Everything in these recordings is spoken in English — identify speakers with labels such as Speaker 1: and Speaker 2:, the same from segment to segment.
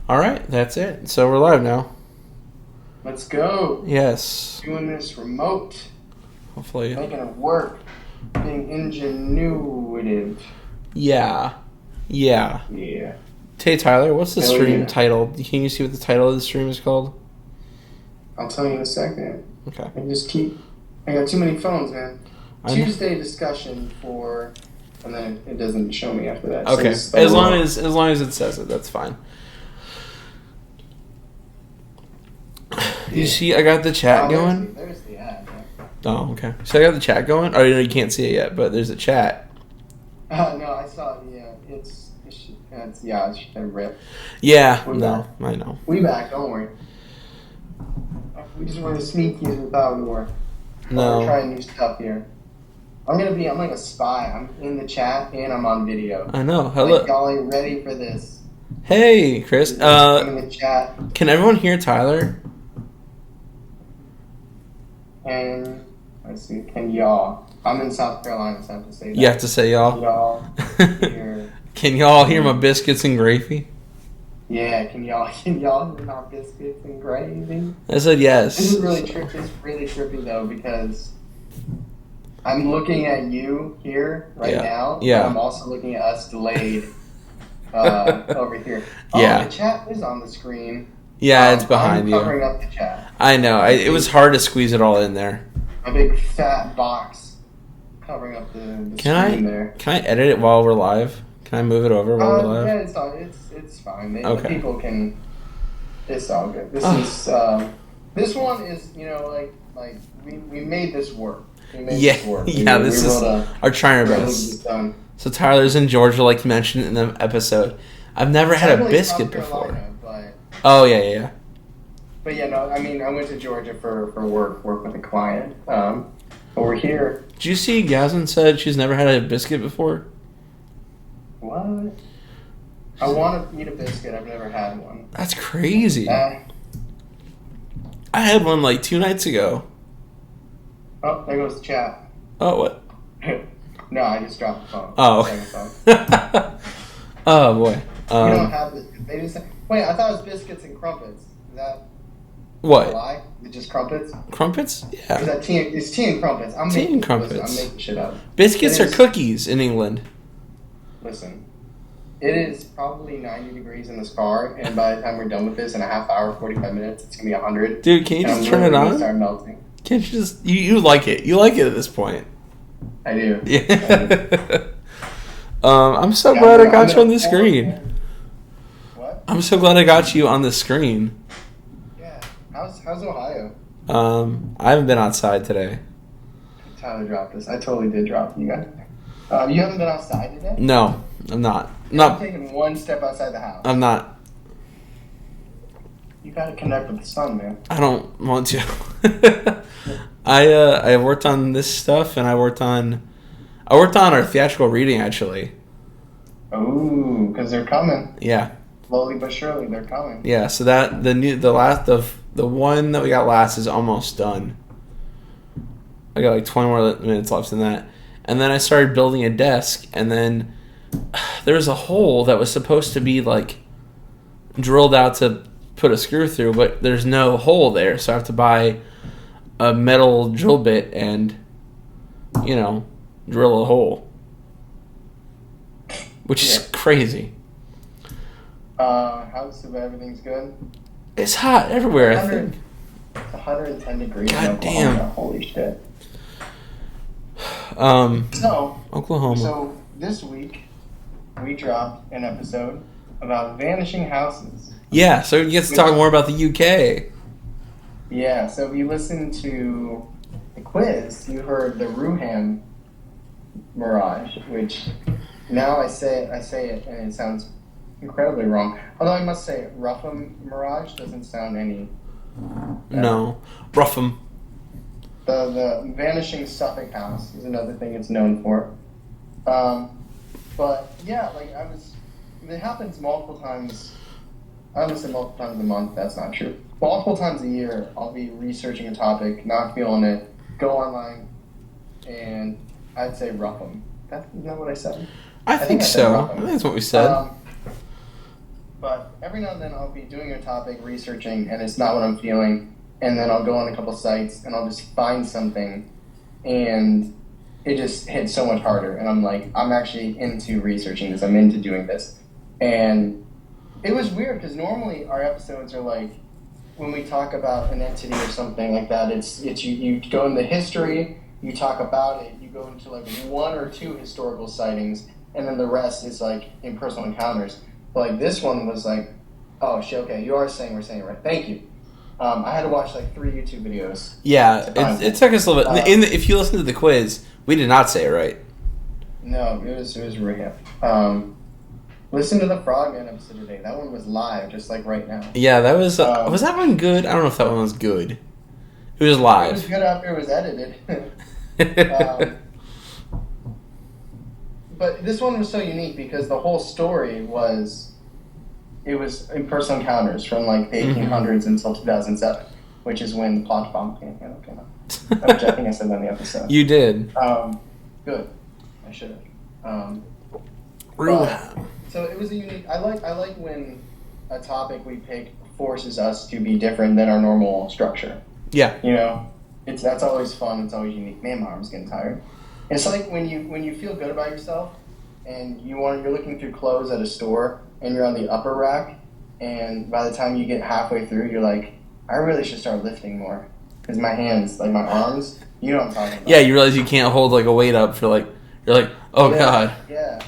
Speaker 1: All right, that's it. So we're live now.
Speaker 2: Let's go.
Speaker 1: Yes.
Speaker 2: Doing this remote.
Speaker 1: Hopefully.
Speaker 2: Making it work. Being ingenuitive.
Speaker 1: Yeah. Hey, Tyler, what's the stream title? Can you see what the title of the stream is called?
Speaker 2: I'll tell you in a second.
Speaker 1: Okay.
Speaker 2: I got too many phones, man. Tuesday discussion for... And then it doesn't show me after that.
Speaker 1: Okay.
Speaker 2: So
Speaker 1: as long as it says it, that's fine. You see, I got the chat going.
Speaker 2: There's the ad. Yeah.
Speaker 1: Oh, okay. So I got the chat going. Oh, you can't see it yet, but there's a chat.
Speaker 2: No, I saw it. Yeah, it's a rip.
Speaker 1: Yeah, I know.
Speaker 2: We back. Don't worry. We just weren't as sneaky as we thought we were.
Speaker 1: No.
Speaker 2: We're trying new stuff here. I'm like a spy. I'm in the chat and I'm on video.
Speaker 1: I know. Hello.
Speaker 2: Like, y'all ain't ready for this.
Speaker 1: Hey, Chris.
Speaker 2: In the chat.
Speaker 1: Can everyone hear Tyler?
Speaker 2: And let's see. Can y'all? I'm in South Carolina, so I have to say that.
Speaker 1: You have to say y'all.
Speaker 2: Y'all hear?
Speaker 1: Can y'all hear my biscuits and gravy?
Speaker 2: Yeah. Can y'all hear my biscuits and gravy?
Speaker 1: I said yes.
Speaker 2: This is really trippy. It's really trippy though because I'm looking at you here now.
Speaker 1: Yeah.
Speaker 2: But I'm also looking at us delayed over here. Oh,
Speaker 1: yeah.
Speaker 2: The chat is on the screen.
Speaker 1: Yeah, it's behind
Speaker 2: I'm
Speaker 1: you.
Speaker 2: covering up the chat.
Speaker 1: I know. It was hard to squeeze it all in there.
Speaker 2: A big fat box covering up the screen there.
Speaker 1: Can I edit it while we're live? Can I move it over while we're live?
Speaker 2: Yeah, it's fine.
Speaker 1: Okay.
Speaker 2: The people can. It's all good. This one is like we made this work. This work.
Speaker 1: This is our trying our best. So Tyler's in Georgia, like you mentioned in the episode. I've never had a biscuit before. Oh, yeah.
Speaker 2: But yeah, no, I mean, I went to Georgia for work with a client. But we're here.
Speaker 1: Did you see Yasmin said she's never had a biscuit before?
Speaker 2: What? I want to eat a biscuit. I've never had one.
Speaker 1: That's crazy. I had one like 2 nights ago.
Speaker 2: Oh, there goes the chat.
Speaker 1: Oh, what?
Speaker 2: No, I just dropped the phone.
Speaker 1: Oh. Oh, boy.
Speaker 2: You don't have biscuits. They just say, wait, I thought it was biscuits and crumpets. Is that
Speaker 1: what?
Speaker 2: A lie? Is it just crumpets?
Speaker 1: Crumpets? Yeah.
Speaker 2: Is that tea? It's tea and crumpets. I'm making shit up.
Speaker 1: Biscuits are cookies in England.
Speaker 2: Listen, it is probably 90 degrees in this car, and by the time we're done with this in a half hour, 45 minutes, it's gonna be 100.
Speaker 1: Dude, can you just turn it on?
Speaker 2: Start melting.
Speaker 1: Can't you just you like it? You like it at this point.
Speaker 2: I do.
Speaker 1: Yeah. I'm so glad I got you on the screen.
Speaker 2: What?
Speaker 1: I'm so glad I got you on the screen.
Speaker 2: Yeah. How's Ohio?
Speaker 1: I haven't been outside today.
Speaker 2: Tyler dropped this. I totally did drop you guys. You haven't been outside today?
Speaker 1: No, I'm not.
Speaker 2: I'm taking one step outside the house.
Speaker 1: I'm not.
Speaker 2: You gotta connect with the sun, man.
Speaker 1: I don't want to. I worked on this stuff, and I worked on our theatrical reading actually.
Speaker 2: Oh, because they're coming.
Speaker 1: Yeah.
Speaker 2: Slowly but surely, they're coming.
Speaker 1: Yeah. So that the one that we got last is almost done. I got like 20 more minutes left in that, and then I started building a desk, and then there was a hole that was supposed to be like drilled out to put a screw through, but there's no hole there, so I have to buy a metal drill bit and drill a hole, which is crazy.
Speaker 2: How's everything's good?
Speaker 1: It's hot everywhere. I think
Speaker 2: it's 110 degrees.
Speaker 1: God damn!
Speaker 2: Holy shit.
Speaker 1: Oklahoma.
Speaker 2: So this week we dropped an episode about vanishing houses.
Speaker 1: Yeah, so you get to talk more about the UK.
Speaker 2: Yeah, so if you listened to the quiz, you heard the Rougham Mirage, which now I say it and it sounds incredibly wrong. Although I must say, Rougham Mirage doesn't sound any better.
Speaker 1: No, Rougham.
Speaker 2: The vanishing Suffolk house is another thing it's known for. But yeah, it happens multiple times. I would say multiple times a month. That's not true. Multiple times a year, I'll be researching a topic, not feeling it, go online, and I'd say Rougham. Is that what I said?
Speaker 1: I think so. I think that's what we said.
Speaker 2: But every now and then I'll be doing a topic, researching, and it's not what I'm feeling. And then I'll go on a couple sites and I'll just find something, and it just hits so much harder. And I'm like, I'm actually into researching this. I'm into doing this. And it was weird because normally our episodes are like, when we talk about an entity or something like that, it's you go into history, you talk about it, you go into like 1 or 2 historical sightings, and then the rest is like in personal encounters. But like this one was like, oh shit, okay, we're saying it right. Thank you. I had to watch like 3 YouTube videos.
Speaker 1: Yeah, it took us a little bit. If you listen to the quiz, we did not say it right.
Speaker 2: No, it was real. Listen to the Frogman episode today. That one was live, just like right now.
Speaker 1: Yeah, that was that one good? I don't know if that one was good. It was live.
Speaker 2: It was good after it was edited. But this one was so unique because the whole story was in personal encounters from like the 1800s until 2007, which is when the Plot Bomb came out. Which I think I said that in the episode.
Speaker 1: You did.
Speaker 2: Good. I should have.
Speaker 1: Rougham.
Speaker 2: So it was a unique. I like when a topic we pick forces us to be different than our normal structure.
Speaker 1: Yeah.
Speaker 2: You know, that's always fun. It's always unique. Man, my arm's getting tired. It's like when you feel good about yourself, and you're looking through clothes at a store, and you're on the upper rack, and by the time you get halfway through, you're like, I really should start lifting more because my hands, like my arms, you know what I'm talking about.
Speaker 1: Yeah, you realize you can't hold like a weight up for like you're like, oh god.
Speaker 2: Yeah.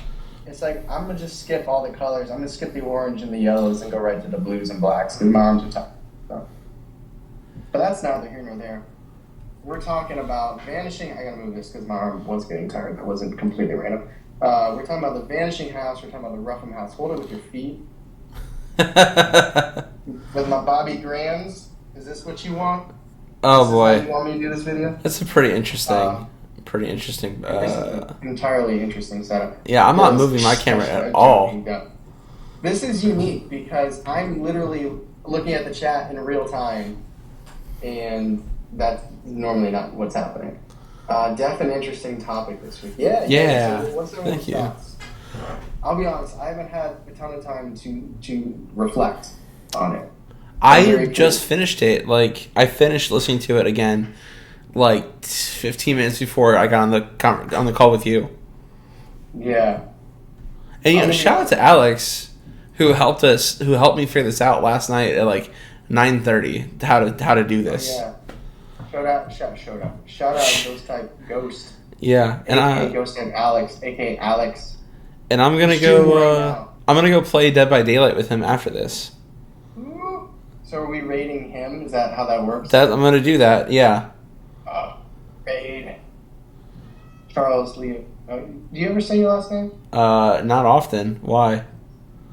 Speaker 2: It's like, I'm going to just skip all the colors. I'm going to skip the orange and the yellows and go right to the blues and blacks because my arms are tired. So. But that's neither here nor there. We're talking about vanishing. I got to move this because my arm was getting tired. That wasn't completely random. We're talking about the vanishing house. We're talking about the Rougham house. Hold it with your feet. With my Bobby Grams. Is this what you want?
Speaker 1: Oh boy.
Speaker 2: You want me to do this video?
Speaker 1: That's a pretty interesting.
Speaker 2: Entirely interesting setup.
Speaker 1: Yeah, I'm not moving my camera at all.
Speaker 2: This is unique because I'm literally looking at the chat in real time, and that's normally not what's happening. Definitely interesting topic this week. Yeah. So what's everyone's thoughts? I'll be honest, I haven't had a ton of time to reflect on it.
Speaker 1: I just finished it. Like, I finished listening to it again like 15 minutes before I got on the call with you.
Speaker 2: Yeah.
Speaker 1: And shout out to Alex who helped me figure this out last night at like 9:30 how to do this.
Speaker 2: Oh, yeah. Shout out Ghost.
Speaker 1: Yeah, and
Speaker 2: AKA Ghost and Alex, aka Alex.
Speaker 1: And I'm gonna go play Dead by Daylight with him after this.
Speaker 2: So are we rating him? Is that how that works?
Speaker 1: I'm gonna do that. Yeah.
Speaker 2: Raid. Charles Lee. Do you ever say your last name?
Speaker 1: Not often. Why?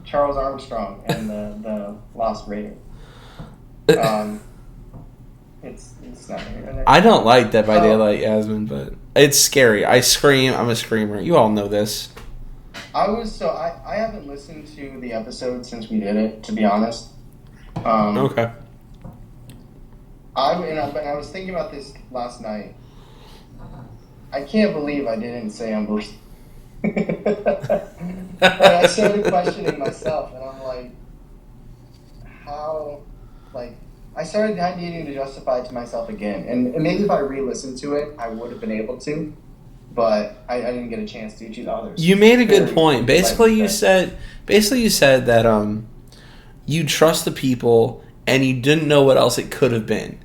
Speaker 2: Charles Armstrong and the Lost Raider. It's not here.
Speaker 1: I don't like Dead by Daylight, Yasmin, but it's scary. I scream. I'm a screamer. You all know this.
Speaker 2: I haven't listened to the episode since we did it, to be honest.
Speaker 1: Okay.
Speaker 2: I was thinking about this last night. I can't believe I didn't say unbelievable. And I started questioning myself, and I'm like, how? Like, I started needing to justify it to myself again. And maybe if I re-listened to it, I would have been able to. But I didn't get a chance to to the others.
Speaker 1: You made a good point. Basically, you said that you trust the people, and you didn't know what else it could have been.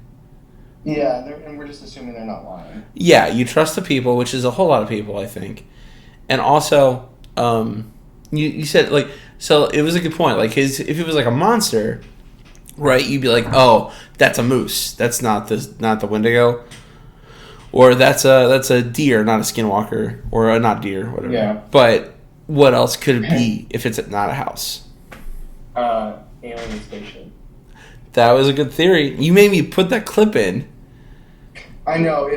Speaker 2: Yeah, and we're just assuming they're not lying.
Speaker 1: Yeah, you trust the people, which is a whole lot of people, I think. And also, you said, like, so it was a good point. Like, if it was like a monster, right, you'd be like, oh, that's a moose. That's not the Wendigo. Or that's a deer, not a skinwalker. Or not deer, whatever.
Speaker 2: Yeah.
Speaker 1: But what else could it be if it's not a house?
Speaker 2: Alien spaceship.
Speaker 1: That was a good theory. You made me put that clip in.
Speaker 2: I know.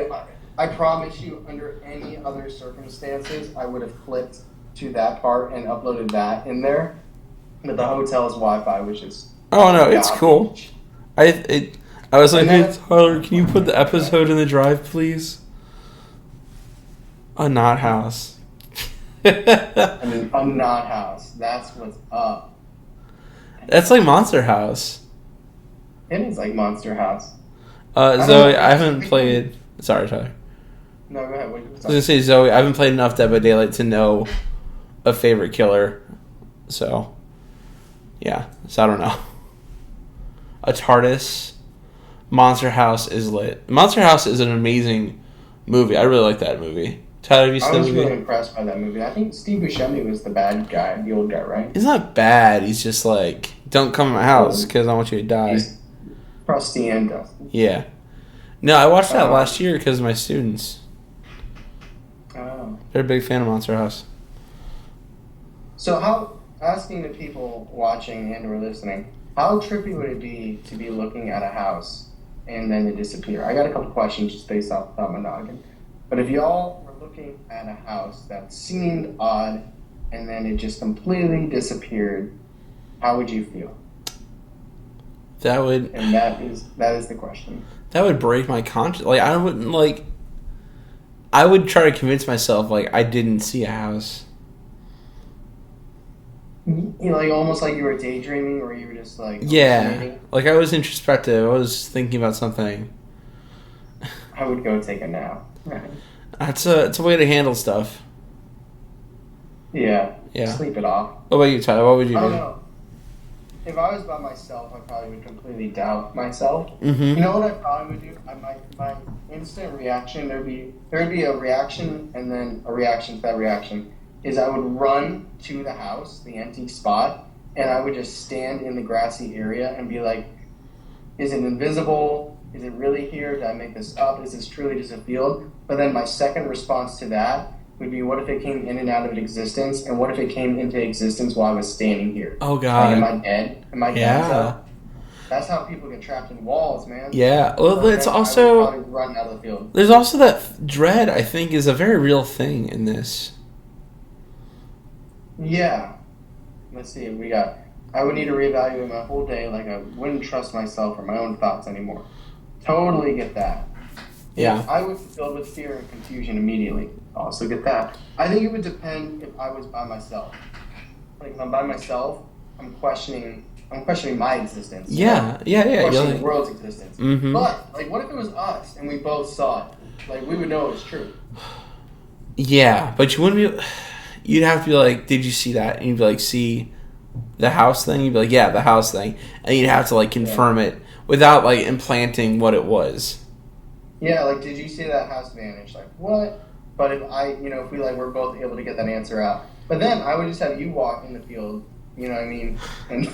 Speaker 2: I promise you, under any other circumstances, I would have clicked to that part and uploaded that in there. But the hotel's Wi-Fi, which is...
Speaker 1: Oh, no, it's cool. I was like, hey, Tyler, can you put the episode in the drive, please? A not house.
Speaker 2: I mean, a not house. That's what's up.
Speaker 1: That's like Monster House.
Speaker 2: It is like Monster House. I don't
Speaker 1: Zoe,
Speaker 2: know.
Speaker 1: I haven't played. Sorry, Tyler.
Speaker 2: No, go ahead.
Speaker 1: I was gonna say, Zoe, I haven't played enough Dead by Daylight to know a favorite killer. So, yeah. So I don't know. A TARDIS. Monster House is lit. Monster House is an amazing movie. I really like that movie. Tyler, have you seen
Speaker 2: I
Speaker 1: that
Speaker 2: was
Speaker 1: movie?
Speaker 2: really impressed by that movie. I think Steve Buscemi was the bad guy, the old guy, right?
Speaker 1: He's not bad. He's just like, don't come to my house because I want you to die.
Speaker 2: He's crusty and dusty.
Speaker 1: Yeah. No, I watched that last year because of my students.
Speaker 2: Oh.
Speaker 1: They're a big fan of Monster House.
Speaker 2: So how, asking the people watching and or listening, how trippy would it be to be looking at a house and then it disappear? I got a couple questions just based off the top of my noggin. But if y'all were looking at a house that seemed odd and then it just completely disappeared, how would you feel?
Speaker 1: That would
Speaker 2: And that is the question.
Speaker 1: that would break my conscience. Like I wouldn't like. I would try to convince myself like I didn't see a house.
Speaker 2: You know, like almost like you were daydreaming, or you were just like
Speaker 1: Yeah,
Speaker 2: hallucinating.
Speaker 1: like I was introspective. I was thinking about something.
Speaker 2: I would go take a nap.
Speaker 1: It's a way to handle stuff.
Speaker 2: Yeah.
Speaker 1: Yeah.
Speaker 2: Sleep it off.
Speaker 1: What about you, Tyler? What would you
Speaker 2: I don't
Speaker 1: do?
Speaker 2: know. If I was by myself, I probably would completely doubt myself.
Speaker 1: Mm-hmm.
Speaker 2: You know what I probably would do? My instant reaction, there'd be a reaction and then a reaction to that reaction, is I would run to the house, the empty spot, and I would just stand in the grassy area and be like, is it invisible? Is it really here? Did I make this up? Is this truly just a field? But then my second response to that would be, what if it came in and out of existence? And what if it came into existence while I was standing here?
Speaker 1: Oh God.
Speaker 2: Like, am I dead? Am I dead?
Speaker 1: Yeah.
Speaker 2: That's how people get trapped in walls, man.
Speaker 1: Yeah. Well,
Speaker 2: So
Speaker 1: it's
Speaker 2: then I would
Speaker 1: also
Speaker 2: probably run out of the field.
Speaker 1: there's also that dread. I think is a very real thing in this.
Speaker 2: Yeah. Let's see. We got. I would need to reevaluate my whole day. Like I wouldn't trust myself or my own thoughts anymore. Totally get that.
Speaker 1: Yeah.
Speaker 2: I would be filled with fear and confusion immediately. Also get that. I think it would depend if I was by myself. Like if I'm by myself, I'm questioning my existence.
Speaker 1: Yeah. Yeah. Yeah.
Speaker 2: Questioning
Speaker 1: You're
Speaker 2: the
Speaker 1: like,
Speaker 2: world's existence.
Speaker 1: mm-hmm.
Speaker 2: But like, what if it was us and we both saw it? Like we would know it was true.
Speaker 1: Yeah, but you wouldn't be. You'd have to be like, did you see that? And you'd be like, see the house thing? You'd be like, yeah, the house thing. And you'd have to like confirm it without like implanting what it was.
Speaker 2: Yeah, like, did you see that house vanish? Like, what? But if we were both able to get that answer out. But then I would just have you walk in the field, you know what I mean? And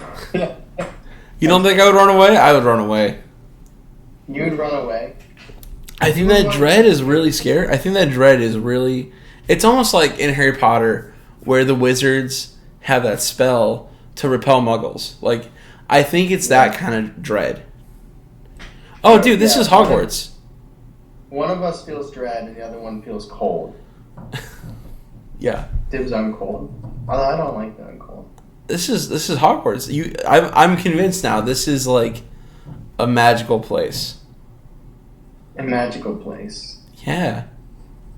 Speaker 1: You don't think I would run away? I would run away.
Speaker 2: you would run away.
Speaker 1: I think that dread is really scary. I think that dread is really... It's almost like in Harry Potter where the wizards have that spell to repel muggles. Like, I think it's that kind of dread. Oh, dude, this is Hogwarts.
Speaker 2: One of us feels dread and the other one feels cold.
Speaker 1: Yeah.
Speaker 2: Dibs on cold. Although I don't like the cold.
Speaker 1: This is Hogwarts. I'm convinced now this is like a magical place.
Speaker 2: A magical place.
Speaker 1: Yeah.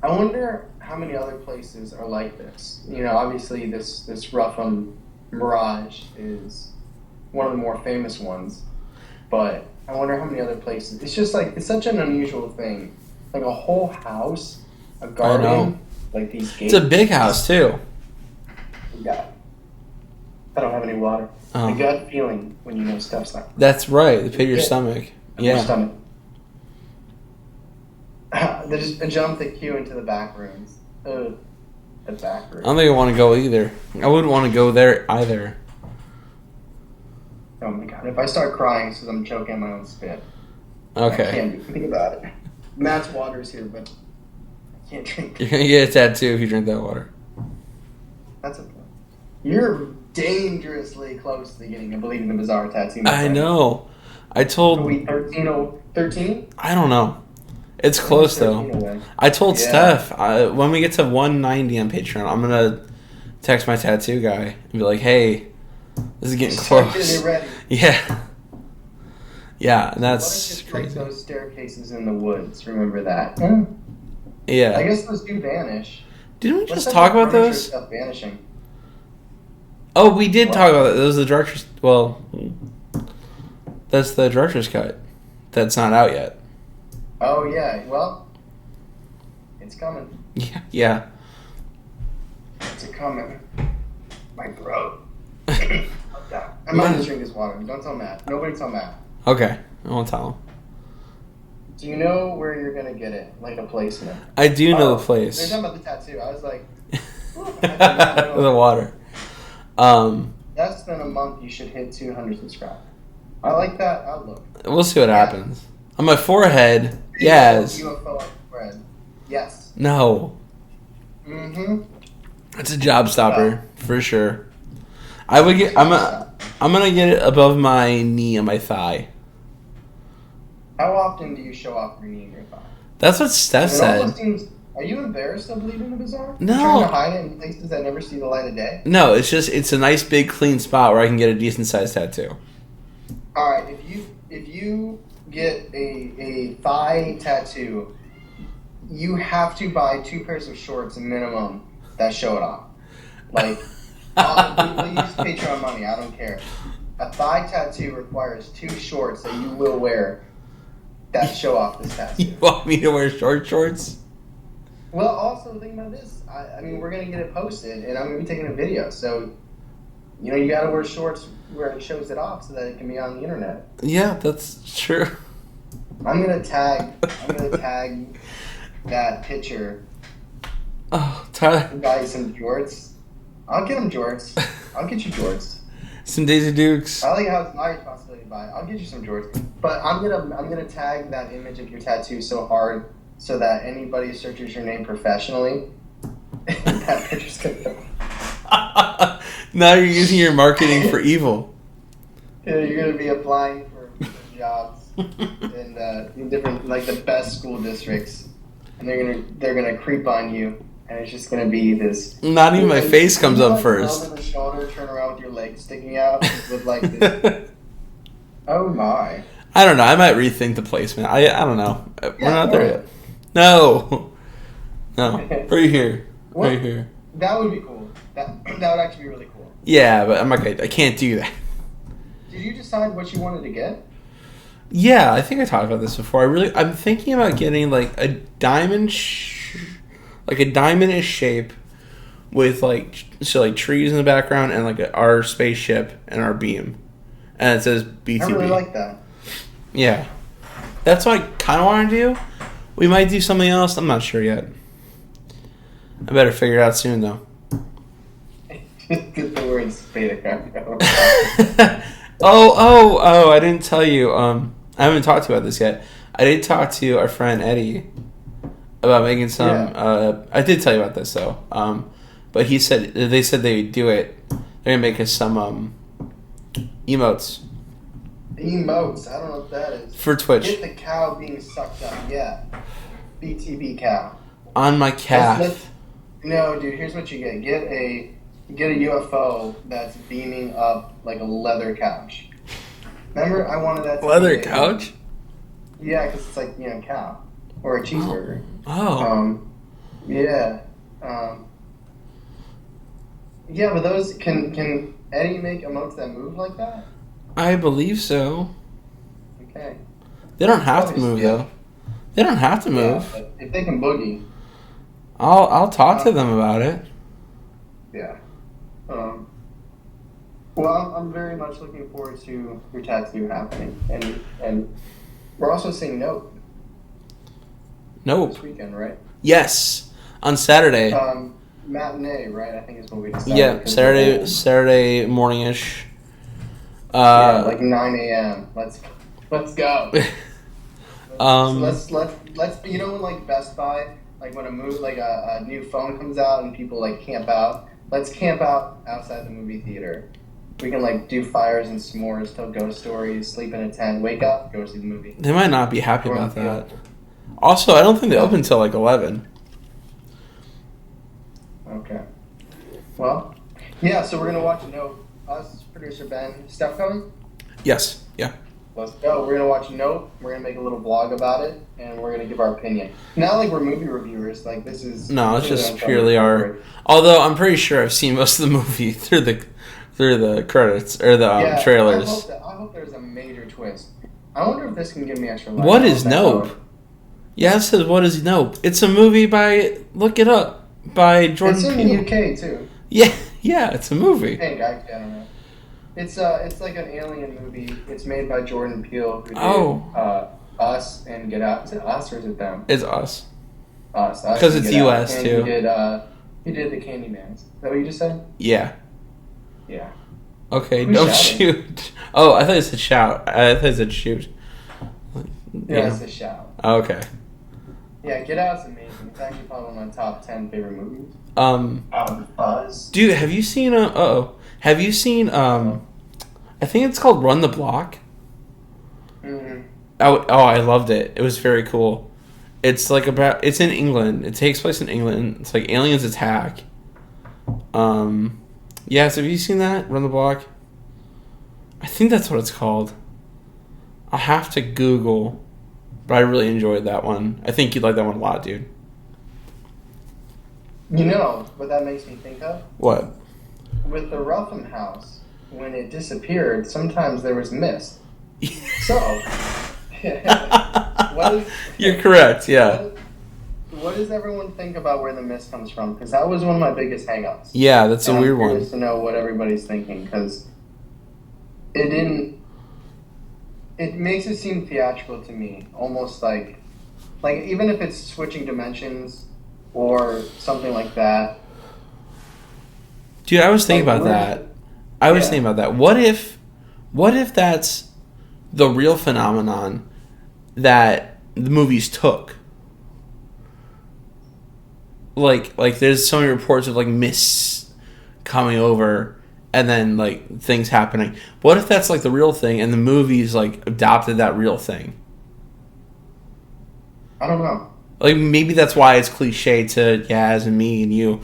Speaker 2: I wonder how many other places are like this. You know, obviously this Rougham Mirage is one of the more famous ones, but I wonder how many other places. It's just like, it's such an unusual thing. Like a whole house, a garden, like these gates.
Speaker 1: It's a big house too.
Speaker 2: Yeah. I don't have any water.
Speaker 1: Oh.
Speaker 2: A gut feeling when you know stuff's not.
Speaker 1: That's right. The pit of your stomach.
Speaker 2: Your
Speaker 1: Yeah.
Speaker 2: stomach. There's a jump the queue into the back rooms. Ugh. The back room.
Speaker 1: I don't think I want to go either. I wouldn't want to go there either.
Speaker 2: Oh my god. If I start crying because I'm choking on my own spit. I
Speaker 1: Okay.
Speaker 2: can't do anything about it. Matt's water is here, but I can't drink.
Speaker 1: You're going to get a tattoo if you drink that water.
Speaker 2: That's okay. You're dangerously close to getting a Believe in the Bizarre tattoo.
Speaker 1: I know. I
Speaker 2: Are
Speaker 1: told...
Speaker 2: we 13?
Speaker 1: I don't know. It's close though. I told Steph, when we get to 190 on Patreon, I'm going to text my tattoo guy and be like, hey, this is getting close.
Speaker 2: Ready.
Speaker 1: Yeah. Yeah, and that's
Speaker 2: What if it's
Speaker 1: crazy.
Speaker 2: like those staircases in the woods? Remember that?
Speaker 1: Yeah.
Speaker 2: I guess those do vanish.
Speaker 1: Didn't we
Speaker 2: What's
Speaker 1: just
Speaker 2: that
Speaker 1: talk about
Speaker 2: furniture
Speaker 1: those?
Speaker 2: Stuff vanishing.
Speaker 1: Oh, we did talk about that. That was the director's... Well, that's the director's cut. That's not out yet.
Speaker 2: Oh, yeah. Well, it's coming.
Speaker 1: Yeah.
Speaker 2: It's coming. My throat. I'm not going to drink this water. Don't tell Matt. Nobody tell Matt.
Speaker 1: Okay. I won't tell him.
Speaker 2: Do you know where you're going to get it? Like a placement?
Speaker 1: I do know the place.
Speaker 2: They're talking about the tattoo. I was like...
Speaker 1: The water.
Speaker 2: Less than a month, you should hit 200 subscribers. I like that outlook.
Speaker 1: We'll see what happens. On my forehead, yes.
Speaker 2: UFO on forehead. Yes.
Speaker 1: No.
Speaker 2: Mm-hmm.
Speaker 1: It's a job stopper for sure. I'm gonna get it above my knee and my thigh.
Speaker 2: How often do you show off your knee and your thigh?
Speaker 1: That's what Steph said.
Speaker 2: Are you embarrassed of leaving the bazaar?
Speaker 1: No.
Speaker 2: You're trying to hide it in places that never see the light of day?
Speaker 1: No, it's a nice big clean spot where I can get a decent sized tattoo.
Speaker 2: All right, if you get a thigh tattoo, you have to buy 2 pairs of shorts minimum that show it off. Like, we'll use Patreon money. I don't care. A thigh tattoo requires 2 shorts that you will wear that show off this tattoo.
Speaker 1: You want me to wear shorts?
Speaker 2: Well, also think about this. I mean, we're gonna get it posted, and I'm gonna be taking a video. So, you gotta wear shorts where it shows it off so that it can be on the internet.
Speaker 1: Yeah, that's true.
Speaker 2: I'm gonna tag that picture.
Speaker 1: Oh, Tyler.
Speaker 2: Buy you some jorts. I'll get him jorts. I'll get you jorts.
Speaker 1: Some Daisy Dukes.
Speaker 2: I like how it's my responsibility to buy. I'll get you some jorts. But I'm gonna tag that image of your tattoo so hard so that anybody searches your name professionally, that picture's gonna go.
Speaker 1: Now you're using your marketing for evil.
Speaker 2: Yeah, you're gonna be applying for jobs in different, like, the best school districts, and they're gonna creep on you, and it's just gonna be this.
Speaker 1: Not even my face comes up first.
Speaker 2: Over the shoulder, turn around with your legs sticking out with like this. Oh my!
Speaker 1: I don't know. I might rethink the placement. I don't know. We're not there yet. No. Right here.
Speaker 2: What?
Speaker 1: Right here.
Speaker 2: That would be cool. That would actually be really cool.
Speaker 1: Yeah, but I can't do that.
Speaker 2: Did you decide what you wanted to get?
Speaker 1: Yeah, I think I talked about this before. I'm thinking about getting like a diamond, like a diamond-ish shape with like trees in the background and like our spaceship and our beam, and it says BTB.
Speaker 2: I really like that.
Speaker 1: Yeah, that's what I kind of want to do. We might do something else. I'm not sure yet. I better figure it out soon though.
Speaker 2: Get the words beta.
Speaker 1: Oh! I didn't tell you. I haven't talked about this yet. I did talk to our friend Eddie about making some.
Speaker 2: Yeah.
Speaker 1: I did tell you about this though. But they said they'd do it. They're gonna make us some emotes.
Speaker 2: Emotes. I don't know what that is.
Speaker 1: For Twitch.
Speaker 2: Get the cow being sucked up. Yeah. BTB cow.
Speaker 1: On my calf.
Speaker 2: No, dude. Here's what you get. Get a UFO that's beaming up like a leather couch. Remember, I wanted that.
Speaker 1: Leather couch?
Speaker 2: Yeah, because it's like, cow or a cheeseburger.
Speaker 1: Oh.
Speaker 2: Yeah. Yeah, but those can Eddie make emotes that move like that?
Speaker 1: I believe so.
Speaker 2: Okay.
Speaker 1: They don't have to move though. They don't have to move.
Speaker 2: Yeah, if they can boogie.
Speaker 1: I'll talk to them about it.
Speaker 2: Yeah. Well, I'm very much looking forward to your tattoo happening, and we're also seeing Nope
Speaker 1: Nope.
Speaker 2: this weekend, right?
Speaker 1: Yes, on Saturday.
Speaker 2: Matinee, right? I think is what we decided.
Speaker 1: Yeah, Saturday morning-ish.
Speaker 2: Yeah, like 9 a.m. Let's go. Let's when like Best Buy, like when a new phone comes out and people like camp out. Let's camp out outside the movie theater. We can like do fires and s'mores, tell ghost stories, sleep in a tent, wake up, go see the movie.
Speaker 1: They might not be happy about that. Also, I don't think they open until like 11.
Speaker 2: Okay. Well, yeah. So we're gonna watch Nope. Us, producer Ben, Steph coming.
Speaker 1: Yes. Yeah.
Speaker 2: Let's go. We're gonna watch Nope. We're gonna make a little vlog about it, and we're gonna give our opinion. Not like we're movie reviewers. Like this is.
Speaker 1: No, it's just purely our. Although I'm pretty sure I've seen most of the movie through through the credits or the
Speaker 2: Yeah,
Speaker 1: trailers.
Speaker 2: I hope there's a major twist. I wonder if this can give me extra life.
Speaker 1: What is Nope? Yeah, it says What is Nope? It's a movie by, look it up, by Jordan Peele.
Speaker 2: It's in the UK too.
Speaker 1: Yeah, it's a movie.
Speaker 2: I think I don't know. It's like an alien movie. It's made by Jordan Peele, who did Us and Get Out. Is it Us or is it them?
Speaker 1: It's Us.
Speaker 2: Us.
Speaker 1: Because it's US too.
Speaker 2: He did the Candyman. Is that what you just said?
Speaker 1: Yeah.
Speaker 2: Yeah.
Speaker 1: Okay,
Speaker 2: Who's
Speaker 1: don't
Speaker 2: shouting?
Speaker 1: shoot. Oh, I thought it said shout. I thought it said shoot.
Speaker 2: Yeah, it's a shout.
Speaker 1: Okay.
Speaker 2: Yeah, Get Out's amazing. It's actually probably one of my top 10 favorite movies. Buzz.
Speaker 1: Dude, have you seen have you seen I think it's called Run the Block?
Speaker 2: Mm-hmm.
Speaker 1: I loved it. It was very cool. It's like it's in England. It takes place in England. It's like aliens attack. Yeah, so have you seen that? Run the Block? I think that's what it's called. I'll have to Google. But I really enjoyed that one. I think you'd like that one a lot, dude.
Speaker 2: You know what that makes me think of?
Speaker 1: What?
Speaker 2: With the Rougham house, when it disappeared, sometimes there was mist. So,
Speaker 1: You're correct, yeah.
Speaker 2: What does everyone think about where the mist comes from? Because that was one of my biggest hang-ups.
Speaker 1: Yeah, that's a weird one.
Speaker 2: I'm curious to know what everybody's thinking, because it didn't... It makes it seem theatrical to me, almost like even if it's switching dimensions or something like that.
Speaker 1: Dude, I was thinking about that. What if that's the real phenomenon that the movies took? Like there's so many reports of like mists coming over and then like things happening. What if that's like the real thing and the movies like adopted that real thing?
Speaker 2: I don't know.
Speaker 1: Like maybe that's why it's cliche to Yaz and me and you.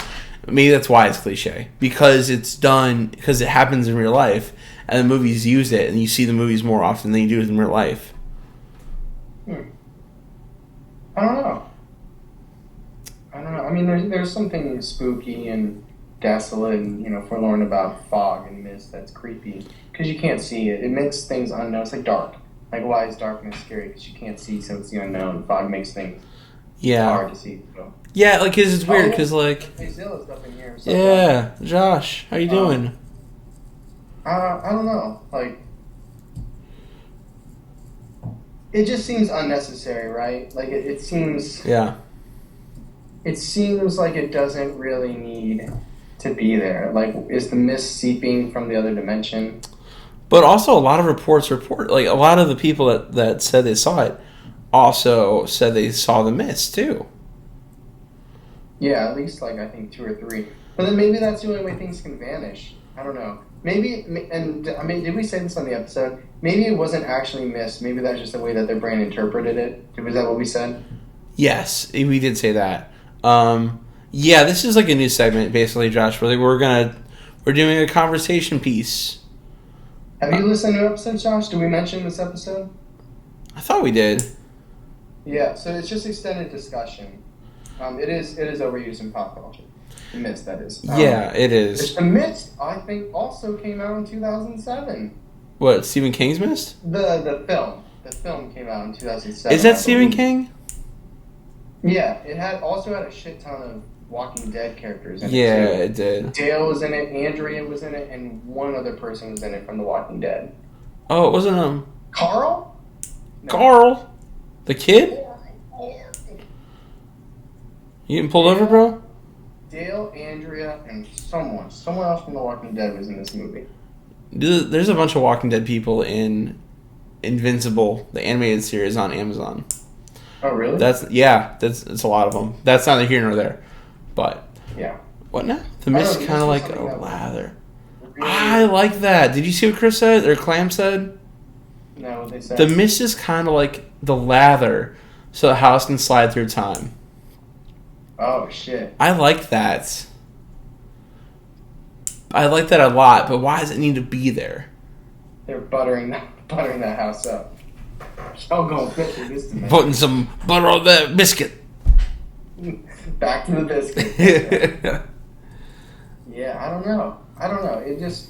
Speaker 1: Maybe that's why it's cliche. Because it's done, because it happens in real life and the movies use it and you see the movies more often than you do in real life.
Speaker 2: I don't know. I mean, there's something spooky and desolate and, forlorn about fog and mist that's creepy. Because you can't see it. It makes things unknown. It's like dark. Like, why is darkness scary? Because you can't see, so it's the unknown. Fog makes things hard to see. So.
Speaker 1: Yeah, like, because it's weird, because, like...
Speaker 2: Hey, Zilla's up in here.
Speaker 1: Yeah, Josh, how you doing?
Speaker 2: I don't know. Like, it just seems unnecessary, right? Like, it seems...
Speaker 1: Yeah.
Speaker 2: It seems like it doesn't really need to be there. Like, is the mist seeping from the other dimension?
Speaker 1: But also, a lot of reports like, a lot of the people that said they saw it also said they saw the mist, too.
Speaker 2: Yeah, at least, like, I think 2 or 3. But then maybe that's the only way things can vanish. I don't know. Maybe, and, I mean, did we say this on the episode? Maybe it wasn't actually mist. Maybe that's just the way that their brain interpreted it. Was that what we said?
Speaker 1: Yes, we did say that. Yeah, this is like a new segment, basically, Josh. We're doing a conversation piece.
Speaker 2: Have you listened to episodes, Josh? Did we mention this episode?
Speaker 1: I thought we did.
Speaker 2: Yeah, so it's just extended discussion. It is overused in pop culture. The Mist, that is.
Speaker 1: Yeah, it is.
Speaker 2: The Mist, I think, also came out in 2007.
Speaker 1: What, Stephen King's Mist?
Speaker 2: The film. The film came out in 2007.
Speaker 1: Is that Stephen King?
Speaker 2: Yeah, it also had a shit ton of Walking Dead characters in it.
Speaker 1: Yeah,
Speaker 2: too.
Speaker 1: it did.
Speaker 2: Dale was in it, Andrea was in it, and one other person was in it from The Walking Dead.
Speaker 1: Oh, it wasn't
Speaker 2: Carl? No.
Speaker 1: Carl? The kid? You getting pulled over, bro?
Speaker 2: Dale, Andrea, and someone else from The Walking Dead was in this movie.
Speaker 1: There's a bunch of Walking Dead people in Invincible, the animated series on Amazon.
Speaker 2: Oh, really?
Speaker 1: That's a lot of them. That's neither here nor there. But
Speaker 2: yeah.
Speaker 1: What now? The mist is kind of like a
Speaker 2: that
Speaker 1: lather.
Speaker 2: Really?
Speaker 1: I like that. Did you see what Chris said or Clam said?
Speaker 2: No, what they said.
Speaker 1: The mist is kind of like the lather, so the house can slide through time.
Speaker 2: Oh shit!
Speaker 1: I like that. I like that a lot. But why does it need to be there?
Speaker 2: They're buttering that house up. Y'all gonna fit through this dimension.
Speaker 1: Putting some butter on that biscuit.
Speaker 2: Back to the biscuit. Yeah, I don't know. It just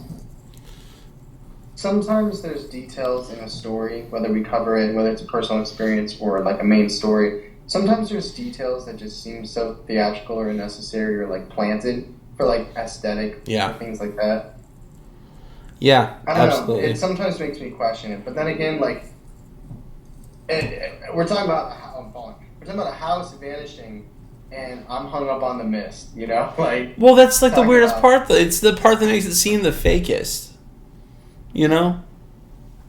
Speaker 2: sometimes there's details in a story, whether we cover it, whether it's a personal experience or like a main story. Sometimes there's details that just seem so theatrical or unnecessary or like planted for like aesthetic or things like that.
Speaker 1: Yeah,
Speaker 2: I don't
Speaker 1: absolutely.
Speaker 2: know. It sometimes makes me question it, but then again, like we're talking about we're talking about a house vanishing, and I'm hung up on the mist. You know, like.
Speaker 1: Well, that's like the weirdest part. It's the part that makes it seem the fakest. You know.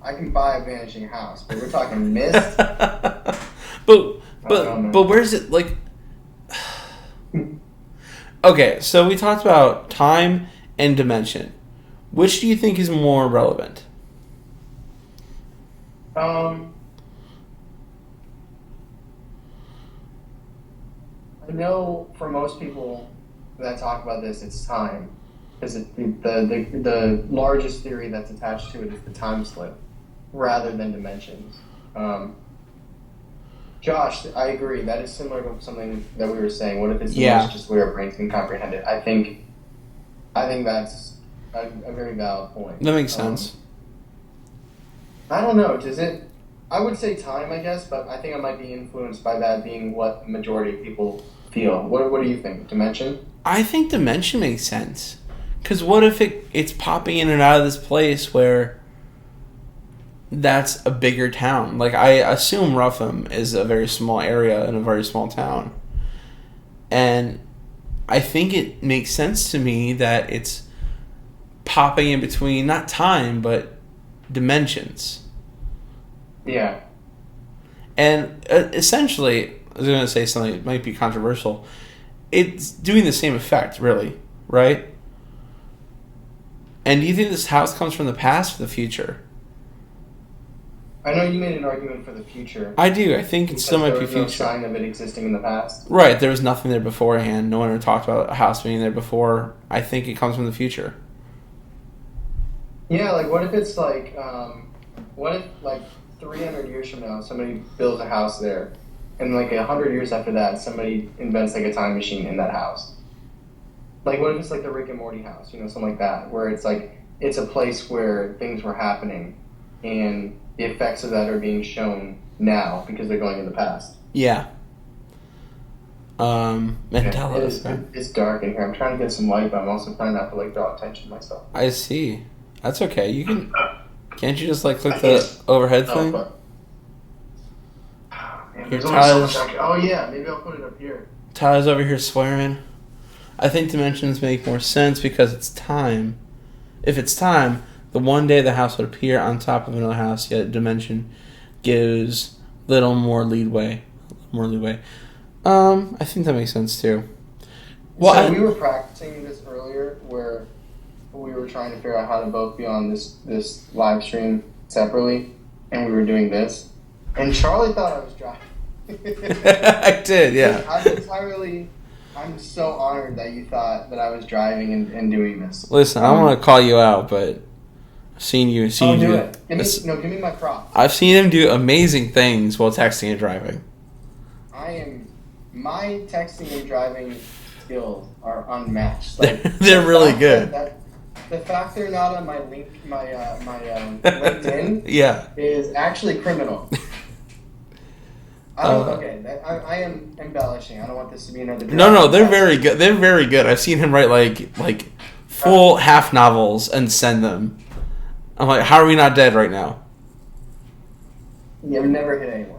Speaker 2: I can buy a vanishing house, but we're talking mist.
Speaker 1: But where's it like? Okay, so we talked about time and dimension. Which do you think is more relevant?
Speaker 2: I know for most people that talk about this, it's time, because the largest theory that's attached to it is the time slip, rather than dimensions. Josh, I agree. That is similar to something that we were saying. What if it's just the way our brains can comprehend it? I think that's a very valid point.
Speaker 1: That makes sense.
Speaker 2: I don't know. Does it? I would say time, I guess, but I think I might be influenced by that being what the majority of people feel. What do you think? Dimension?
Speaker 1: I think dimension makes sense. Because what if it's popping in and out of this place where that's a bigger town? Like, I assume Rougham is a very small area in a very small town. And I think it makes sense to me that it's popping in between, not time, but dimensions.
Speaker 2: Yeah.
Speaker 1: And essentially, I was going to say something that might be controversial. It's doing the same effect, really, right? And do you think this house comes from the past or the future?
Speaker 2: I know you made an argument for the future.
Speaker 1: I do. I think it still might be future.
Speaker 2: There was no sign of it existing in the past.
Speaker 1: Right. There was nothing there beforehand. No one ever talked about a house being there before. I think it comes from the future.
Speaker 2: Yeah, like what if it's like, what if like 300 years from now somebody builds a house there, and like 100 years after that somebody invents like a time machine in that house? Like what if it's like the Rick and Morty house, you know, something like that, where it's like it's a place where things were happening, and the effects of that are being shown now because they're going in the past.
Speaker 1: Yeah. Mandela.
Speaker 2: It's dark in here. I'm trying to get some light, but I'm also trying not to like draw attention to myself.
Speaker 1: I see. That's okay. You can. Can't you just like click the overhead thing?
Speaker 2: Oh yeah, maybe I'll put it up here.
Speaker 1: Tyler's over here swearing. I think dimensions make more sense because it's time. If it's time, the one day the house would appear on top of another house, yet dimension gives little more leeway. I think that makes sense too.
Speaker 2: Well, we were practicing this earlier, where we were trying to figure out how to both be on this live stream separately, and we were doing this, and Charlie thought I was driving.
Speaker 1: I did, yeah.
Speaker 2: I'm so honored that you thought that I was driving and doing this.
Speaker 1: Listen, I don't want to call you out, but I've seen you do
Speaker 2: it. Give me my props.
Speaker 1: I've seen him do amazing things while texting and driving.
Speaker 2: My texting and driving skills are unmatched. Like,
Speaker 1: they're really good.
Speaker 2: The fact they're not on my LinkedIn
Speaker 1: yeah.
Speaker 2: is actually criminal. I am embellishing. I don't want this to be another.
Speaker 1: No, they're very good. They're very good. I've seen him write like full half novels and send them. I'm like, how are we not dead right now?
Speaker 2: Yeah, I've never hit anyone.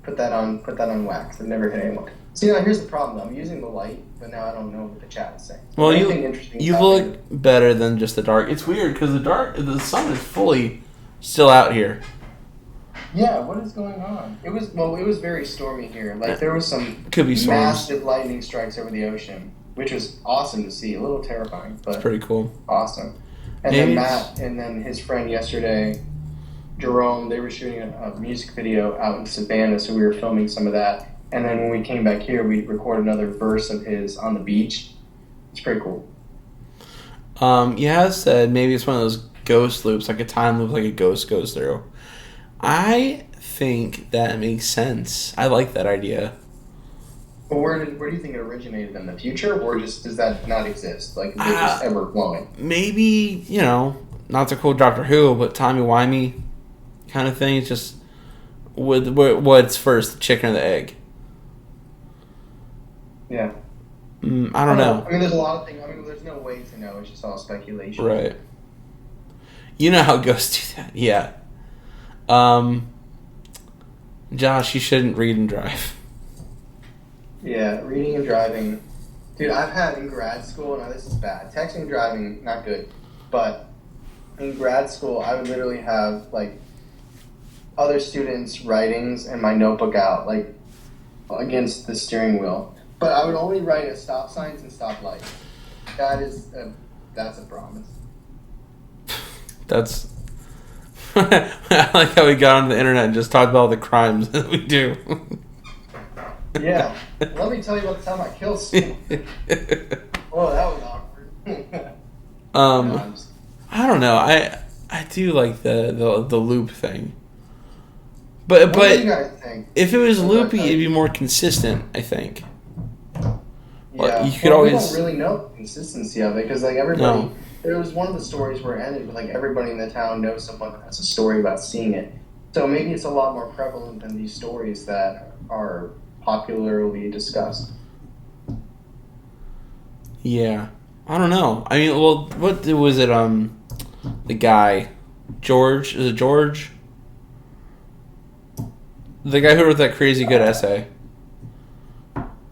Speaker 2: Put that on wax. I've never hit anyone. See, now here's the problem. Though. I'm using the light, but now I don't know what the chat is saying.
Speaker 1: Well, you look better than just the dark. It's weird because the sun is fully still out here.
Speaker 2: Yeah, what is going on? It was very stormy here. Like there was some massive lightning strikes over the ocean, which was awesome to see. A little terrifying, but
Speaker 1: it's pretty cool.
Speaker 2: Awesome. And then Matt and then his friend yesterday, Jerome, they were shooting a music video out in Savannah, so we were filming some of that. And then when we came back here, we recorded another verse of his on the beach. It's pretty cool.
Speaker 1: Yeah, said maybe it's one of those ghost loops, like a time loop, like a ghost goes through. I think that makes sense. I like that idea.
Speaker 2: But where do you think it originated in the future, or just does that not exist? Like, is it just ever flowing?
Speaker 1: Maybe, not to quote Doctor Who, but timey-wimey kind of thing. It's just what's first, the chicken or the egg?
Speaker 2: Yeah.
Speaker 1: I don't know.
Speaker 2: I mean, there's a lot of things. I mean, there's no way to know. It's just all speculation.
Speaker 1: Right. You know how ghosts do that. Yeah. Josh, you shouldn't read and drive.
Speaker 2: Yeah, reading and driving. Dude, I've had in grad school, now this is bad. Texting and driving, not good. But in grad school, I would literally have, like, other students' writings and my notebook out, like, against the steering wheel. But I would only write at stop signs and stop lights. That's a promise.
Speaker 1: That's... I like how we got on the internet and just talked about all the crimes that we do.
Speaker 2: Yeah. Let me tell you about the time I killed someone. Oh, that was awkward.
Speaker 1: I don't know. I do like the loop thing. But
Speaker 2: what do you guys think?
Speaker 1: If it was loopy, it'd be more consistent, I think.
Speaker 2: Yeah.
Speaker 1: You could always...
Speaker 2: We don't really know the consistency of it because, like, everybody... No. There was one of the stories where it ended with, like, everybody in the town knows someone that has a story about seeing it. So maybe it's a lot more prevalent than these stories that are popularly discussed.
Speaker 1: Yeah. I don't know. I mean, well, what was it, the guy, George? Is it George? The guy who wrote that crazy good essay.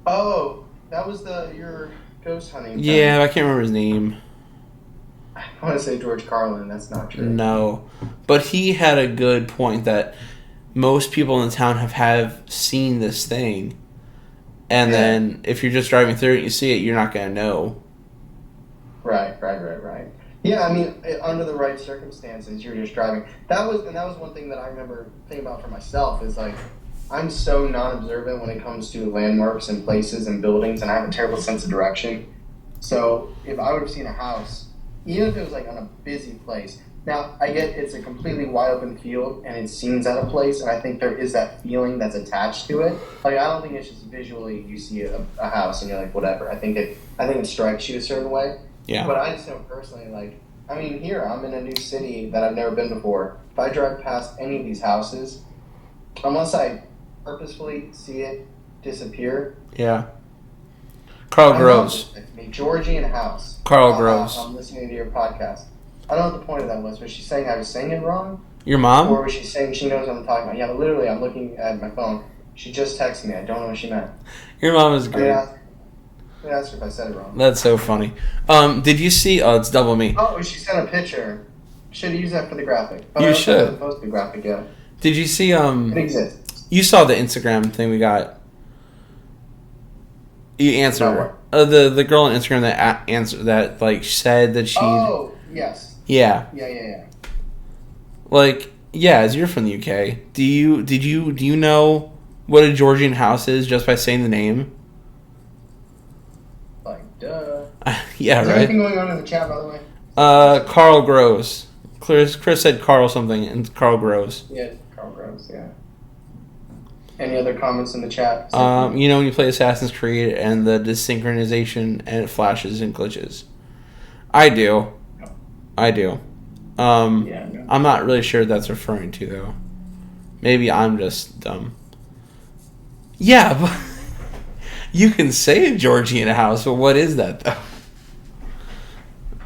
Speaker 2: Oh, that was your ghost hunting thing.
Speaker 1: Yeah, I can't remember his name.
Speaker 2: I want to say George Carlin. That's not true.
Speaker 1: No. But he had a good point that most people in the town have seen this thing. And then if you're just driving through it and you see it, you're not going to know. Right.
Speaker 2: Yeah, I mean, under the right circumstances, you're just driving. That was one thing that I remember thinking about for myself is, like, I'm so non-observant when it comes to landmarks and places and buildings, and I have a terrible sense of direction. So if I would have seen a house, even if it was, like, on a busy place. Now, I get it's a completely wide open field, and it seems out of place, and I think there is that feeling that's attached to it. Like, I don't think it's just visually you see a house and you're like, whatever. I think it strikes you a certain way.
Speaker 1: Yeah.
Speaker 2: But I just know personally, like, I mean, here, I'm in a new city that I've never been before. If I drive past any of these houses, unless I purposefully see it disappear.
Speaker 1: Yeah. Carl Groves.
Speaker 2: Georgian house.
Speaker 1: Carl Groves.
Speaker 2: I'm listening to your podcast. I don't know what the point of that was. Was she saying I was saying it wrong?
Speaker 1: Your mom?
Speaker 2: Or was she saying she knows what I'm talking about? Yeah, but literally, I'm looking at my phone. She just texted me. I don't know what she meant.
Speaker 1: Your mom is great.
Speaker 2: I'm going to ask her if I said it wrong.
Speaker 1: That's so funny. Did you see... Oh, it's double me.
Speaker 2: Oh, she sent a picture. Should have used that for the graphic.
Speaker 1: You should. I
Speaker 2: haven't posted the graphic yet.
Speaker 1: Did you see...
Speaker 2: It exists.
Speaker 1: You saw the Instagram thing we got. You answered her. The girl on Instagram that like said that she...
Speaker 2: Oh, yes.
Speaker 1: Yeah.
Speaker 2: Yeah.
Speaker 1: Like, yeah, as you're from the UK, do you know what a Georgian house is just by saying the name?
Speaker 2: Like, duh.
Speaker 1: Yeah,
Speaker 2: is there anything going on in the chat, by the way?
Speaker 1: Carl Groves. Chris said Carl something, and Carl Groves.
Speaker 2: Yeah, Carl Groves, yeah. Any other comments in the chat?
Speaker 1: When you play Assassin's Creed and the desynchronization and it flashes and glitches. I do.
Speaker 2: Yeah, no.
Speaker 1: I'm not really sure what that's referring to, though. Maybe I'm just dumb. Yeah, but you can say a Georgian house, but what is that, though?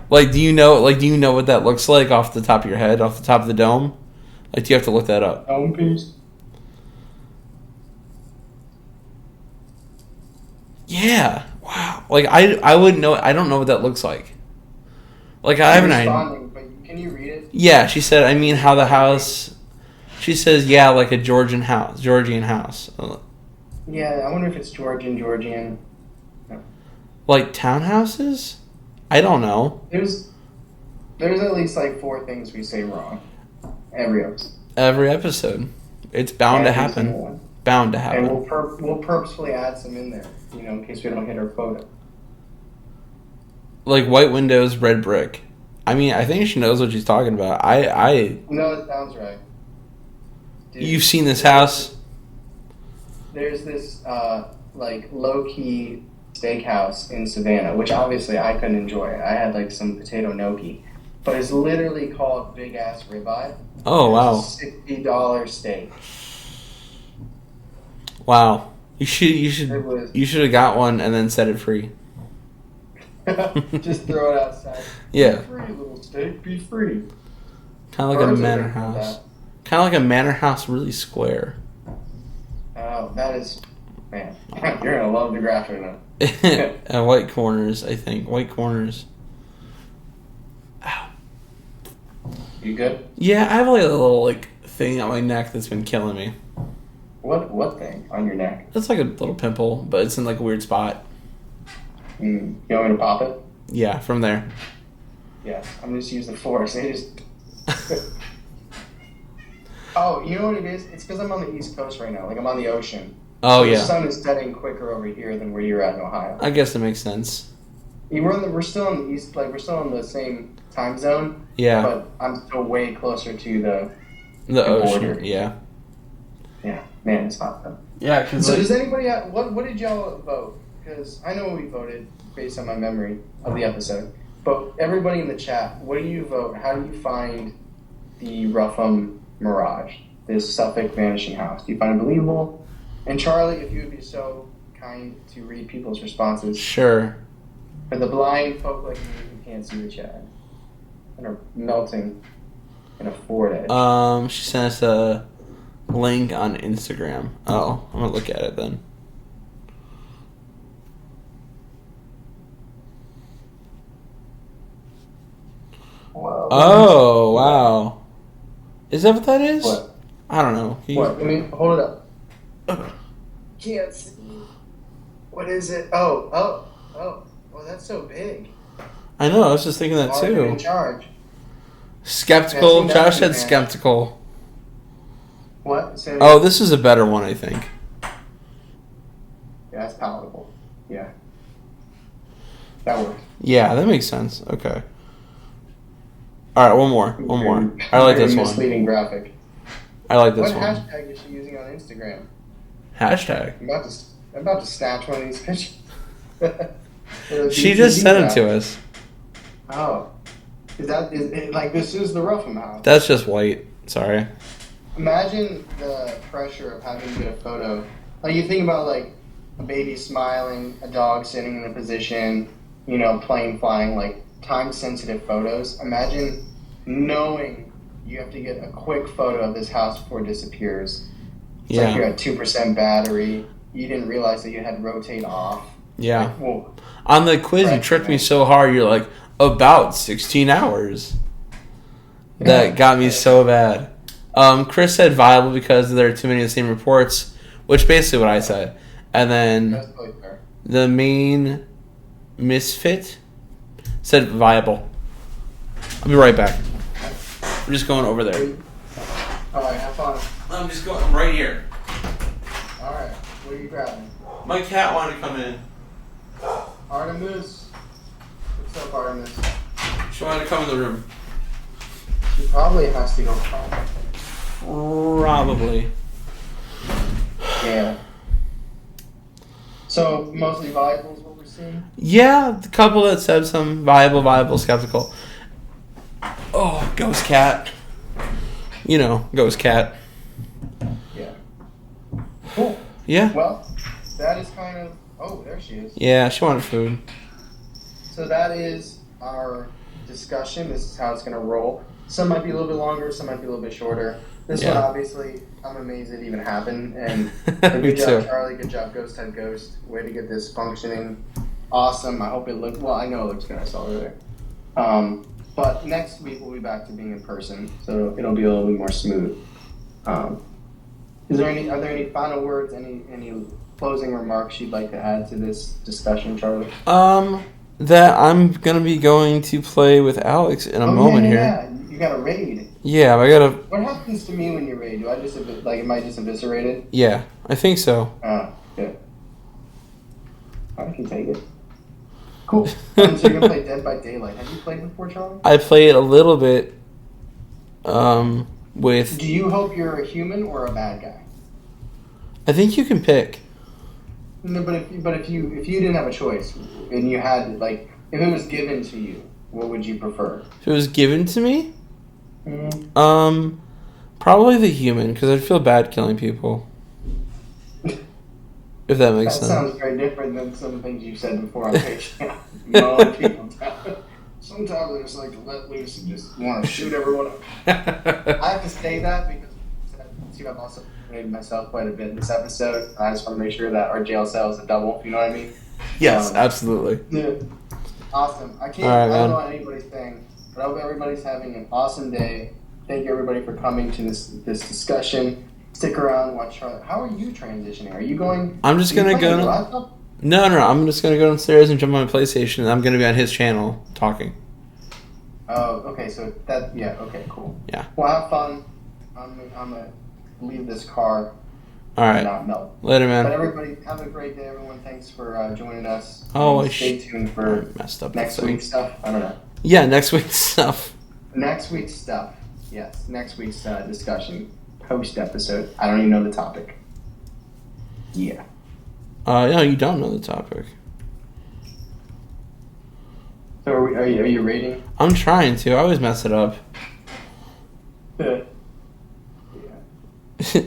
Speaker 1: Like, do you know what that looks like off the top of your head, off the top of the dome? Like, do you have to look that up?
Speaker 2: Dome piece.
Speaker 1: Yeah. Wow. Like, I wouldn't know. I don't know what that looks like. Like, I haven't...
Speaker 2: But can you read it?
Speaker 1: Yeah, she said, I mean, how the house... She says, yeah, like a Georgian house.
Speaker 2: Yeah, I wonder if it's Georgian. No.
Speaker 1: Like townhouses? I don't know.
Speaker 2: There's at least, like, 4 things we say wrong. Every episode.
Speaker 1: It's bound to happen. Bound to happen.
Speaker 2: And we'll purposefully add some in there, in case we don't hit our quota.
Speaker 1: Like white windows, red brick. I mean, I think she knows what she's talking about.
Speaker 2: No, it sounds right. Dude,
Speaker 1: you've seen this house?
Speaker 2: There's this like low-key steakhouse in Savannah, which obviously I couldn't enjoy. I had like some potato gnocchi, but it's literally called Big Ass Ribeye.
Speaker 1: Oh, wow.
Speaker 2: It's a $60 steak.
Speaker 1: Wow. You should have got one and then set it free.
Speaker 2: Just throw it outside.
Speaker 1: Yeah.
Speaker 2: Be free, little steak. Be free.
Speaker 1: Kind of like a manor house. Kind of like a manor house, really square.
Speaker 2: Oh, that is, man. You're gonna love the graphic now.
Speaker 1: White corners, I think. White corners. Ow.
Speaker 2: You good?
Speaker 1: Yeah, I have like a little like thing on my neck that's been killing me.
Speaker 2: What thing on your neck?
Speaker 1: It's like a little pimple, but it's in like a weird spot.
Speaker 2: You want me to pop it?
Speaker 1: Yeah, from there.
Speaker 2: Yeah, I'm just use the force. They just. Oh, you know what it is? It's because I'm on the East Coast right now. Like I'm on the ocean.
Speaker 1: Oh,
Speaker 2: so
Speaker 1: yeah.
Speaker 2: The sun is setting quicker over here than where you're at in Ohio.
Speaker 1: I guess that makes sense.
Speaker 2: We're still on the east, like we're still in the same time zone.
Speaker 1: Yeah.
Speaker 2: But I'm still way closer to the
Speaker 1: ocean.
Speaker 2: border.
Speaker 1: Yeah.
Speaker 2: Yeah, man, it's hot though.
Speaker 1: Yeah. Cause
Speaker 2: so does anybody? What did y'all vote? Because I know we voted based on my memory of the episode. But everybody in the chat, what do you vote? How do you find the Rougham Mirage, this Suffolk vanishing house? Do you find it believable? And Charlie, if you would be so kind to read people's responses.
Speaker 1: Sure.
Speaker 2: For the blind folk like me who can't see the chat and are melting in a Ford edge.
Speaker 1: She sent us a link on Instagram. Oh, I'm gonna look at it then.
Speaker 2: Whoa.
Speaker 1: Oh, wow. Is that what that is?
Speaker 2: What?
Speaker 1: I don't know.
Speaker 2: What? Let me hold it up. Can't see. What is it? Oh, that's so big.
Speaker 1: I know, I was just thinking that
Speaker 2: Marvin
Speaker 1: too.
Speaker 2: in charge.
Speaker 1: Skeptical.
Speaker 2: Yeah,
Speaker 1: Josh said
Speaker 2: man.
Speaker 1: skeptical.
Speaker 2: What? Say
Speaker 1: Oh, this is a better one, I think.
Speaker 2: Yeah, that's palatable. Yeah. That works.
Speaker 1: Yeah, that makes sense. Okay. Alright, one more. I like this one.
Speaker 2: Misleading graphic.
Speaker 1: I like this
Speaker 2: What
Speaker 1: one.
Speaker 2: hashtag is she using on Instagram?
Speaker 1: Hashtag.
Speaker 2: I'm about to snatch one of these pictures.
Speaker 1: She just sent it to us.
Speaker 2: Oh. Is it like this is the Rougham house?
Speaker 1: That's just white. Sorry.
Speaker 2: Imagine the pressure of having to get a photo. Like you think about like a baby smiling, a dog sitting in a position, plane flying, like time sensitive photos. Imagine knowing you have to get a quick photo of this house before it disappears. It's like you're at 2% battery. You didn't realize that you had to rotate off.
Speaker 1: Yeah.
Speaker 2: Like, whoa.
Speaker 1: On the quiz, you tricked me so hard. You're like, about 16 hours. That got me so bad. Chris said viable because there are too many of the same reports, which basically what I said. And then
Speaker 2: That's totally fair.
Speaker 1: the main misfit said viable. I'll be right back. I'm just going over there.
Speaker 2: Alright, have fun.
Speaker 1: I'm right here.
Speaker 2: Alright, what are you grabbing?
Speaker 1: My cat wanted to come in.
Speaker 2: Artemis? What's up, Artemis?
Speaker 1: She wanted to come in the room.
Speaker 2: She probably has to go home.
Speaker 1: Probably.
Speaker 2: Yeah. So, mostly viable is what we're seeing?
Speaker 1: Yeah, the couple that said some viable, skeptical. Oh, ghost cat. Ghost cat.
Speaker 2: Yeah. Cool.
Speaker 1: Yeah.
Speaker 2: Well, that is kind of... Oh, there she is.
Speaker 1: Yeah, she wanted food.
Speaker 2: So that is our discussion. This is how it's going to roll. Some might be a little bit longer, some might be a little bit shorter. This one, obviously, I'm amazed it even happened. And good job, Charlie. Good job, Ghost Head Ghost. Way to get this functioning. Awesome. I hope it looks... Well, I know it looks good. I saw it there. But next week, we'll be back to being in person. So it'll be a little bit more smooth. Are there any final words, any closing remarks you'd like to add to this discussion, Charlie?
Speaker 1: That I'm gonna be going to play with Alex in a moment here.
Speaker 2: Yeah, you got a raid.
Speaker 1: Yeah, I gotta.
Speaker 2: What happens to me when you raid? Do I just am I just eviscerated?
Speaker 1: Yeah, I think so.
Speaker 2: Oh, good. I can take it. Cool. So you're gonna play Dead by Daylight. Have you played before, Charlie?
Speaker 1: I played a little bit. With.
Speaker 2: Do you hope you're a human or a bad guy?
Speaker 1: I think you can pick.
Speaker 2: No, but if you didn't have a choice and you had like if it was given to you, what would you prefer?
Speaker 1: If it was given to me,
Speaker 2: Mm-hmm.
Speaker 1: probably the human, because I'd feel bad killing people. If that makes
Speaker 2: That
Speaker 1: sense.
Speaker 2: sounds very different than some things you've said before on Patreon. Mowing people down. Sometimes I just like to let loose and just want to shoot everyone up. I have to say that because I've also made myself quite a bit in this episode. I just want to make sure that our jail cell is a double. You know what I mean?
Speaker 1: Yes, absolutely.
Speaker 2: Yeah. Awesome. I can't.
Speaker 1: All right,
Speaker 2: I don't
Speaker 1: man.
Speaker 2: know what anybody's saying, but I hope everybody's having an awesome day. Thank you everybody for coming to this discussion. Stick around, watch Charlotte. How are you transitioning? Are you going?
Speaker 1: I'm just
Speaker 2: are you
Speaker 1: gonna
Speaker 2: playing
Speaker 1: go.
Speaker 2: your laptop?
Speaker 1: No. I'm just gonna go downstairs and jump on my PlayStation, and I'm gonna be on his channel talking.
Speaker 2: Oh, okay. So that. Yeah. Okay. Cool.
Speaker 1: Yeah.
Speaker 2: Well, have fun. I'm gonna leave this car
Speaker 1: All
Speaker 2: and
Speaker 1: right.
Speaker 2: not melt.
Speaker 1: Later,
Speaker 2: But
Speaker 1: man.
Speaker 2: everybody, have a great day, everyone. Thanks for joining us.
Speaker 1: Oh,
Speaker 2: Stay tuned
Speaker 1: I
Speaker 2: for
Speaker 1: messed up
Speaker 2: next
Speaker 1: the thing.
Speaker 2: week's stuff. I don't know.
Speaker 1: Yeah, next week's stuff.
Speaker 2: Next week's stuff. Yes, next week's discussion. Post episode. I don't even know the topic. Yeah.
Speaker 1: No, you don't know the topic.
Speaker 2: So are you rating?
Speaker 1: I'm trying to. I always mess it up.
Speaker 2: Yeah.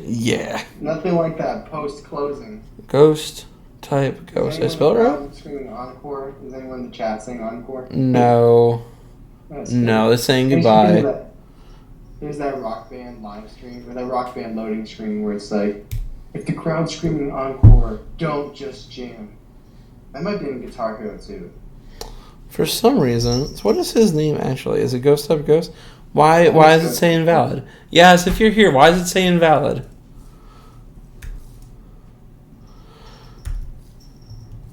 Speaker 1: Yeah.
Speaker 2: Nothing like that. Post closing.
Speaker 1: Ghost type ghost. I spell it right?
Speaker 2: Screaming encore. Is anyone in the chat saying encore?
Speaker 1: No.
Speaker 2: That's
Speaker 1: No, they're saying
Speaker 2: good.
Speaker 1: goodbye.
Speaker 2: There's that rock band live stream or that rock band loading screen where it's like, if the crowd's screaming encore, don't just jam. That might be in Guitar Hero too.
Speaker 1: For some reason, so what is his name actually? Is it ghost type ghost? Why is it say invalid? Yes, if you're here, why does it say invalid?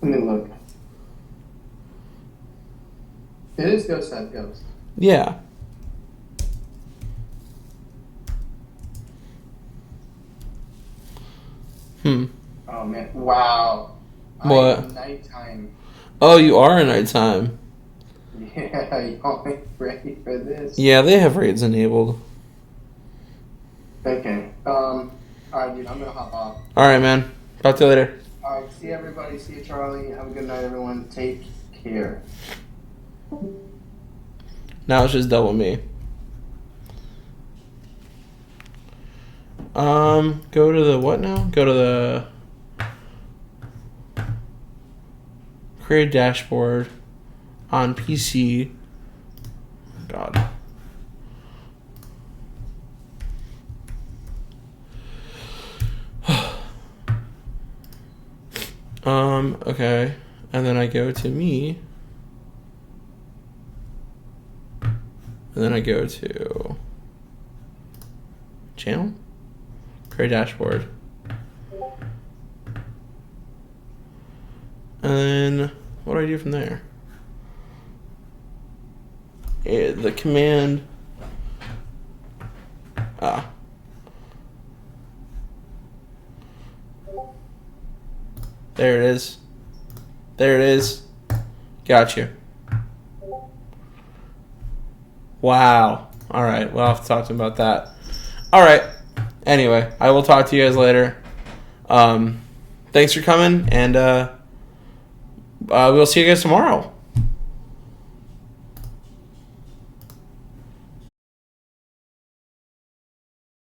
Speaker 2: Let me look. It is ghost type ghost.
Speaker 1: Yeah.
Speaker 2: Oh man! Wow.
Speaker 1: What?
Speaker 2: I am nighttime.
Speaker 1: Oh, you are in nighttime.
Speaker 2: Yeah, y'all ain't ready for this.
Speaker 1: Yeah, they have raids enabled.
Speaker 2: Okay. Alright, dude, I'm gonna hop off.
Speaker 1: Alright, man. Talk to you later.
Speaker 2: Alright, see everybody. See you, Charlie. Have a good night, everyone. Take care.
Speaker 1: Now it's just double me. Go to the what now? Go to the create dashboard on PC. God. Okay. And then I go to me. And then I go to channel. Create dashboard. And then what do I do from there? The command. There it is. There it is. Got you. Wow. All right. We'll have to talk to him about that. All right. Anyway, I will talk to you guys later. Thanks for coming, and we'll see you guys tomorrow.